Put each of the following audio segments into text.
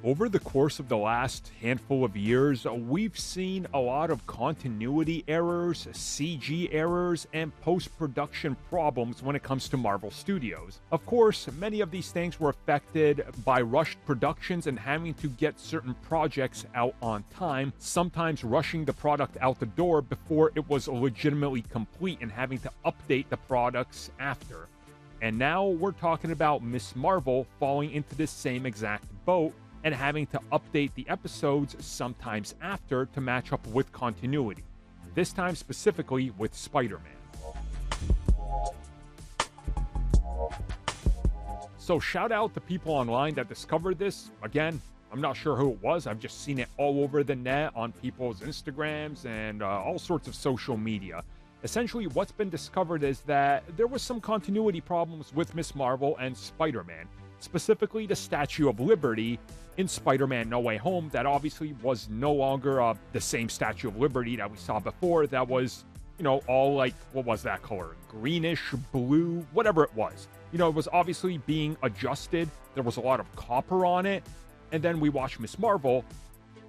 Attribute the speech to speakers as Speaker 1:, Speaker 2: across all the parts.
Speaker 1: Over the course of the last handful of years, we've seen a lot of continuity errors, CG errors, and post-production problems when it comes to Marvel Studios. Of course, many of these things were affected by rushed productions and having to get certain projects out on time, sometimes rushing the product out the door before it was legitimately complete and having to update the products after. And now we're talking about Ms. Marvel falling into this same exact boat and having to update the episodes sometimes after to match up with continuity. This time specifically with Spider-Man. So shout out to people online that discovered this. Again, I'm not sure who it was. I've just seen it all over the net on people's Instagrams and all sorts of social media. Essentially, what's been discovered is that there was some continuity problems with Ms. Marvel and Spider-Man. Specifically the Statue of Liberty in Spider-Man No Way Home that obviously was no longer the same Statue of Liberty that we saw before. That was, all like, what was that color? Greenish, blue, whatever it was. It was obviously being adjusted. There was a lot of copper on it. And then we watched Ms. Marvel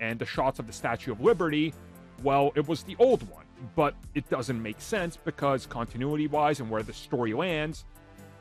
Speaker 1: and the shots of the Statue of Liberty. Well, it was the old one, but it doesn't make sense because continuity-wise and where the story lands,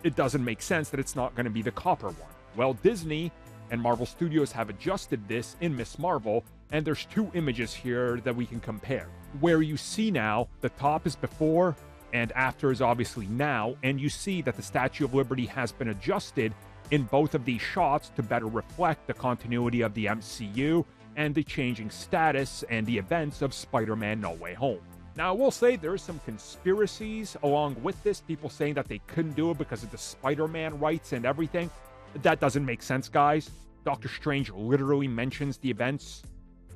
Speaker 1: it doesn't make sense that it's not going to be the copper one. Well, Disney and Marvel Studios have adjusted this in Ms. Marvel, and there's two images here that we can compare. Where you see now, the top is before, and after is obviously now, and you see that the Statue of Liberty has been adjusted in both of these shots to better reflect the continuity of the MCU and the changing status and the events of Spider-Man No Way Home. Now, I will say there are some conspiracies along with this, people saying that they couldn't do it because of the Spider-Man rights and everything. That doesn't make sense, guys. Doctor Strange literally mentions the events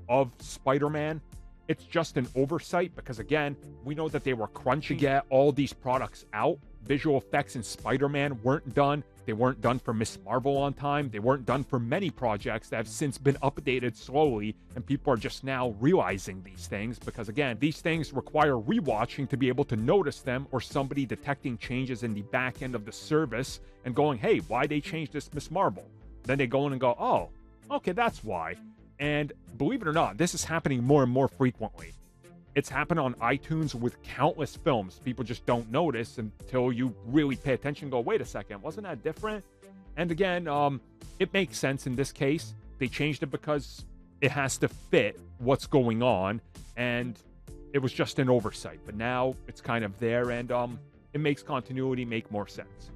Speaker 1: of Spider-Man. It's just an oversight because, again, we know that they were crunching to get all these products out. Visual effects in Spider-Man weren't done. They weren't done for Ms. Marvel on time. They weren't done for many projects that have since been updated slowly, and people are just now realizing these things because, again, these things require rewatching to be able to notice them, or somebody detecting changes in the back end of the service and going, hey, why they changed this Ms. Marvel? Then they go in and go, oh, okay, that's why. And believe it or not, this is happening more and more frequently. It's happened on iTunes with countless films. People just don't notice until you really pay attention and go, wait a second, wasn't that different? And again, it makes sense in this case. They changed it because it has to fit what's going on, and it was just an oversight. But now it's kind of there, and it makes continuity make more sense.